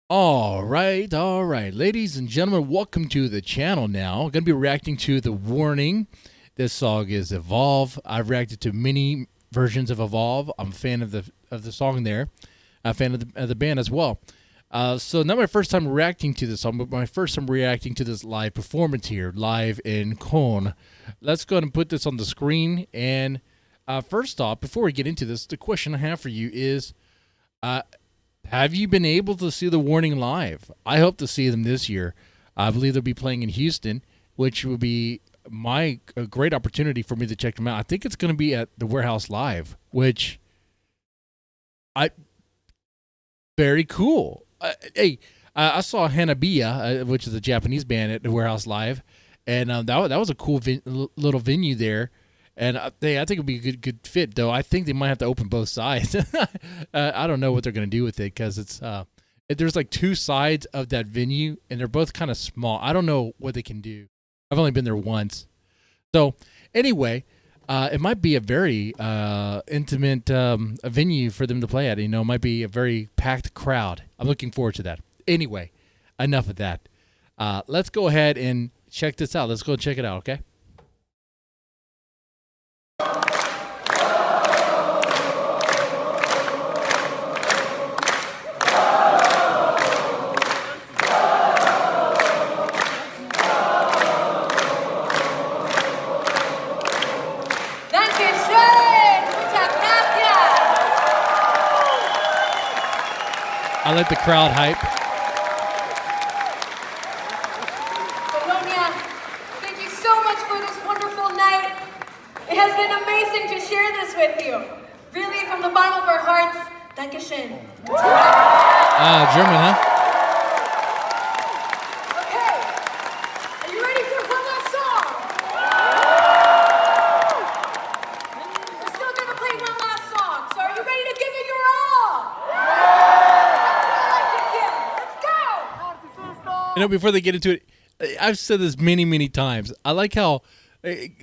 All right, ladies and gentlemen, welcome to the channel. Now, I'm going to be reacting to The Warning. This song is Evolve. I've reacted to many versions of Evolve. I'm a fan of the song there. I'm a fan of the band as well. So not my first time reacting to this song, but my first time reacting to this live performance here, live in Cologne. Let's go ahead and put this on the screen. And first off, before we get into this, the question I have for you is, have you been able to see The Warning live? I hope to see them this year. I believe they'll be playing in Houston, which will be a great opportunity for me to check them out. I think it's going to be at the Warehouse Live, which very cool. I saw Hanabiya, which is a Japanese band, at the Warehouse Live, and that was a cool little venue there. And I think it'd be a good fit, though. I think they might have to open both sides. I don't know what they're going to do with it because there's like two sides of that venue, and they're both kind of small. I don't know what they can do. I've only been there once. So anyway, it might be a very intimate a venue for them to play at. It might be a very packed crowd. I'm looking forward to that. Anyway, enough of that. Let's go ahead and check this out. Let's go check it out, okay? I let the crowd hype. Cologne, thank you so much for this wonderful night. It has been amazing to share this with you. Really, from the bottom of our hearts, Dankeschön. German, huh? Okay, are you ready for one last song? We're still going to play one last song, so are you ready to give it your all? Before they get into it, I've said this many, many times. I like how,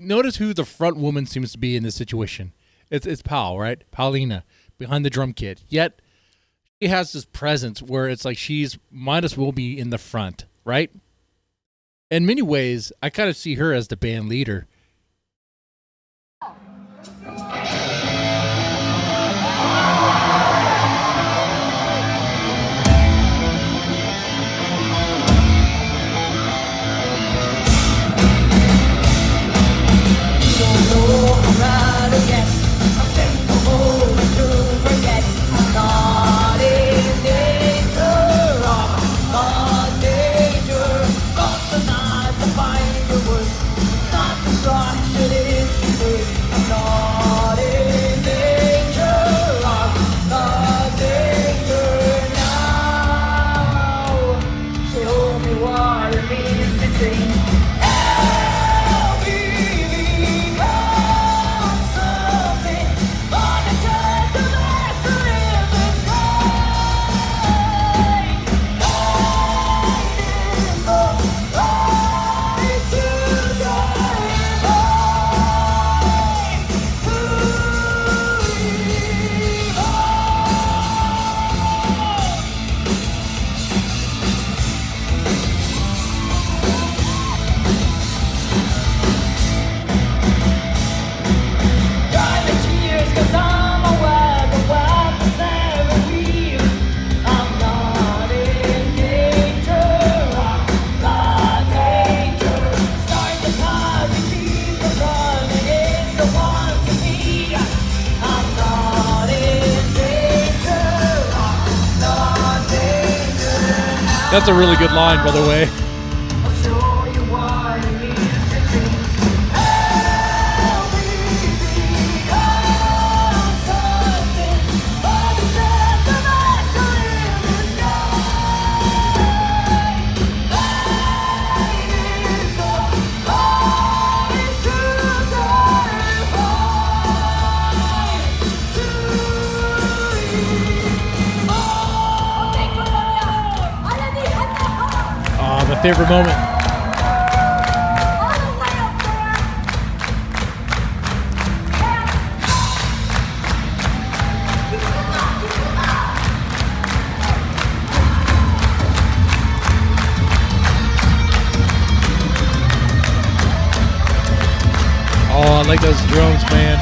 notice who the front woman seems to be in this situation. It's Pal, right? Paulina, behind the drum kit. Yet, she has this presence where it's like she's might as well be in the front, right? In many ways, I kind of see her as the band leader. That's a really good line, by the way. My favorite moment. like those drums, man.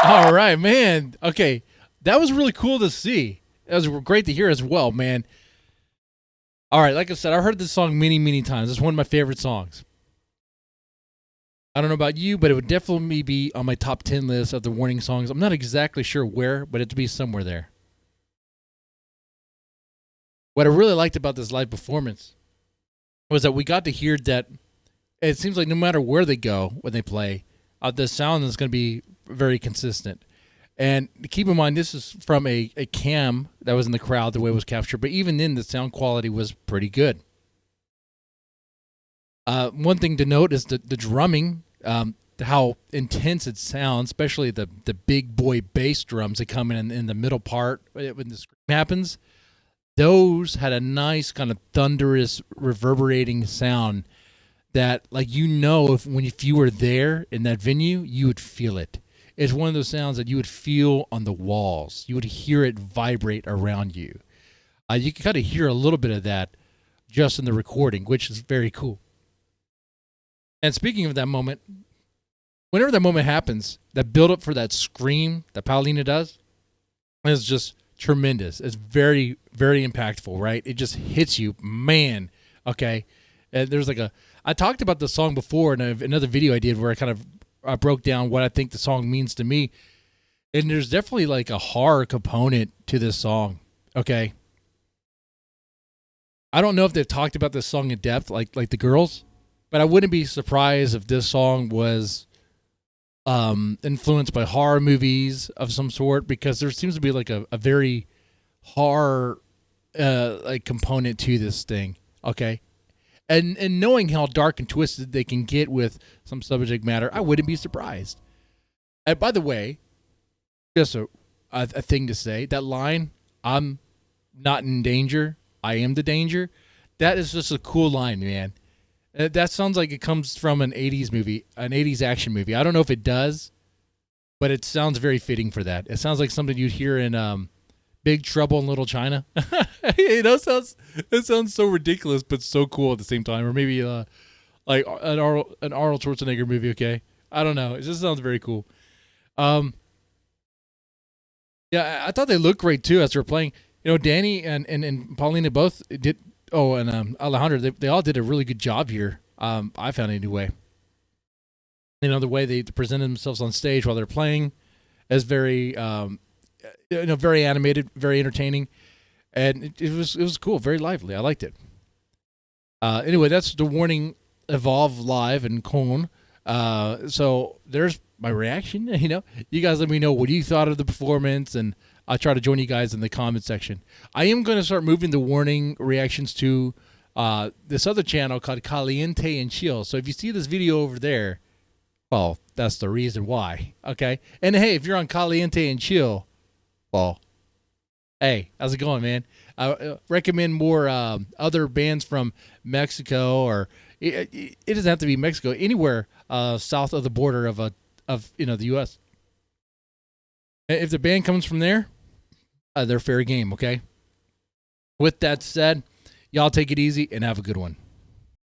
All right, man. Okay, that was really cool to see. It was great to hear as well, man. All right, like I said, I've heard this song many, many times. It's one of my favorite songs. I don't know about you, but it would definitely be on my top 10 list of the Warning songs. I'm not exactly sure where, but it'd be somewhere there. What I really liked about this live performance was that we got to hear that it seems like no matter where they go when they play, the sound is going to be very consistent. And keep in mind, this is from a cam that was in the crowd, the way it was captured. But even then, the sound quality was pretty good. One thing to note is the drumming, how intense it sounds, especially the big boy bass drums that come in the middle part when the scream happens. Those had a nice kind of thunderous, reverberating sound that, like, if you were there in that venue, you would feel it. It's one of those sounds that you would feel on the walls. You would hear it vibrate around you. You can kind of hear a little bit of that just in the recording, which is very cool. And speaking of that moment, whenever that moment happens, that build-up for that scream that Palladium does is just tremendous. It's very, very impactful, right? It just hits you, man. Okay, and there's I talked about the song before in another video I did where I kind of broke down what I think the song means to me, and there's definitely like a horror component to this song. Okay, I don't know if they've talked about this song in depth, like the girls, but I wouldn't be surprised if this song was influenced by horror movies of some sort, because there seems to be like a very horror like component to this thing. Okay, and knowing how dark and twisted they can get with some subject matter, I wouldn't be surprised. And by the way, just a thing to say, that line, "I'm not in danger, I am the danger," that is just a cool line, man. That sounds like it comes from an 80s movie, an 80s action movie. I don't know if it does, but it sounds very fitting for that. It sounds like something you'd hear in Big Trouble in Little China. It sounds so ridiculous, but so cool at the same time. Or maybe like an Arnold Schwarzenegger movie, okay? I don't know. It just sounds very cool. Yeah, I thought they looked great, too, as they were playing. You know, Danny and Paulina both did... Oh, and Alejandro, they all did a really good job here. I found it anyway. You know, the way they presented themselves on stage while they're playing is very, very animated, very entertaining, and it was cool, very lively. I liked it. Anyway, that's the Warning Evolve live in Cologne. So there's my reaction. You know, you guys let me know what you thought of the performance, and I'll try to join you guys in the comment section. I am going to start moving the Warning reactions to this other channel called Rant and Chill. So if you see this video over there, well, that's the reason why. Okay. And hey, if you're on Rant and Chill, well, hey, how's it going, man? I recommend more other bands from Mexico, or it doesn't have to be Mexico, anywhere south of the border of the U.S. If the band comes from there, they're fair game, okay? With that said, y'all take it easy and have a good one.